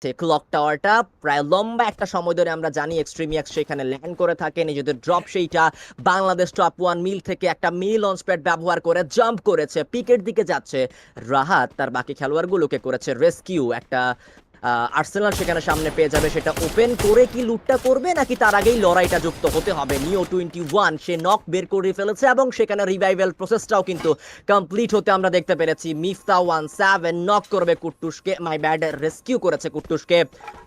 clock টাওয়ারটা প্রায় লম্বা একটা সময় ধরে আমরা জানি এক্সট্রিমিয়াক্স সেখানে ল্যান্ড করে থাকে নিজেদের ড্রপ সেইটা বাংলাদেশ টপ ওয়ান মিল থেকে একটা মিল লঞ্চ প্যাড ব্যবহার করে জাম্প করেছে পিকের দিকে যাচ্ছে রাহাত তার বাকি খেলোয়াড়গুলোকে করেছে রেস্কিউ একটা আর্সেনাল সেখানে সামনে পেয়ে যাবে সেটা ওপেন করে কি লুটটা করবে নাকি তার আগেই লড়াইটা যুক্ত হতে হবে নিও 21 সে নক বের করে ফেলেছে এবং সেখানে রিভাইভাল প্রসেসটাও কিন্তু কমপ্লিট হতে আমরা দেখতে পেরেছি মিফতা 17 নক করবে কুট্টুসকে মাই ব্যাড রেস্কিউ করেছে কুট্টুসকে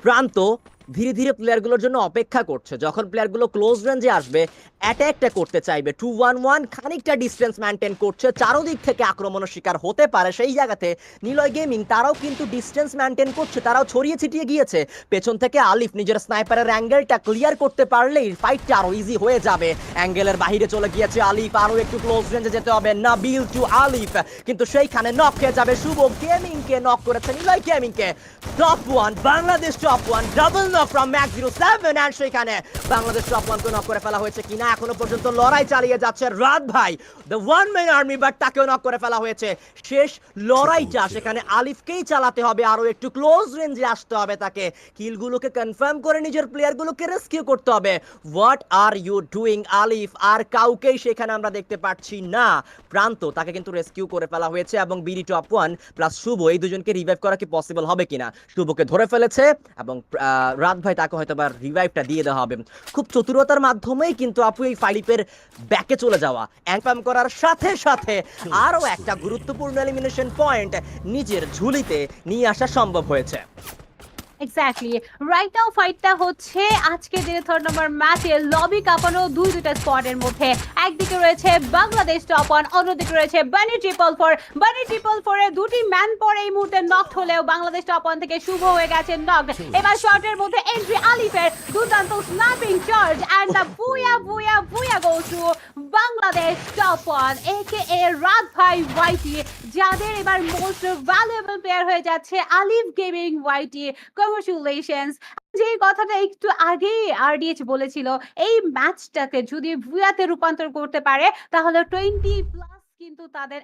প্রান্ত ধীরে ধীরে প্লেয়ারগুলোর জন্য অপেক্ষা করছে যখন প্লেয়ারগুলো ক্লোজ রেঞ্জে আসবে অ্যাটাকটা করতে চাইবে 2-1-1 খানিকটা ডিস্টেন্স মেনটেন করছে চারোদিক থেকে আক্রমণের শিকার হতে পারে সেই জায়গাতে নিলয় গেমিং তারাও কিন্তু ডিস্টেন্স মেনটেন করছে তারাও ছড়িয়ে ছিটিয়ে গিয়েছে পেছন থেকে আলিফ নিজের স্নাইপারের অ্যাঙ্গেলটা ক্লিয়ার করতে পারলেই ফাইটটা আরো ইজি হয়ে যাবে অ্যাঙ্গেলের বাইরে চলে গিয়েছে আলিফ আরো একটু ক্লোজ রেঞ্জে যেতে হবে নাবিল টু আলিফ কিন্তু সেইখানে নক খেয়ে যাবে শুভ গেমিংকে নক করেছে নিলয় গেমিংকে top one Bangladesh top one double knock from max 07 and সেখানে বাংলাদেশ টপ ওয়ানকে নক করে ফেলা হয়েছে কিনা এখনো পর্যন্ত লড়াই চালিয়ে যাচ্ছে রাত ভাই the one man army but তাকেও নক করে ফেলা হয়েছে শেষ লড়াইটা সেখানে আলিফকেই চালাতে হবে আরো একটু ক্লোজ রেঞ্জে আসতে হবে তাকে কিলগুলোকে কনফার্ম করে নিজের প্লেয়ারগুলোকে রেস্কিউ করতে হবে হোয়াট আর ইউ ডুইং আলিফ আর কাউকেই সেখানে আমরা দেখতে পাচ্ছি না প্রান্ত তাকে কিন্তু রেস্কিউ করে ফেলা হয়েছে এবং বিডি টপ ওয়ান প্লাস শুভ এই দুজনকে রিভাইভ করা কি পসিবল হবে কিনা শুভকে ধরে ফেলেছে এবং রাত ভাই তাকে হয়তো বা রিভাইভটা দিয়ে দেওয়া হবে খুব চতুরতার মাধ্যমেই কিন্তু আপু এই ফাইলিপের ব্যাকে চলে যাওয়া অ্যাঙ্কপাম করার সাথে সাথে আরো একটা গুরুত্বপূর্ণ এলিমিনেশন পয়েন্ট নিজের ঝুলিতে নিয়ে আসা সম্ভব হয়েছে এক্স্যাক্টলি রাইট নাও ফাইটটা হচ্ছে আজকে দিনে থার্ড নম্বর ম্যাচে লবি কাঁপানো দুইটা স্কোয়াডের মধ্যে একদিকে রয়েছে বাংলাদেশ টপ ওয়ান অন্যদিকে রয়েছে বানি ট্রিপল ফোরে দুটি ম্যান পর এই মুহূর্তে নক হলেও বাংলাদেশ টপ ওয়ান থেকে শুভ হয়ে গেছে নক এবার শর্টের মধ্যে এন্ট্রি আলিফের দুর্দান্ত স্ন্যাপিং চার্জ এন্ড দ্য বুয়া go to Bangladesh top one একে রাত ভাই ওয়াইটি যাদের এবার মোস্ট ভ্যালুয়েবল প্লেয়ার হয়ে যাচ্ছে আলিফ গেমিং ওয়াইটি কংগ্রাচুলেশনস যে কথাটা একটু আগেই আরডিএইচ বলেছিল এই ম্যাচটাকে যদি ভুয়াতে রূপান্তর করতে পারে তাহলে 20+ কিন্তু তাদের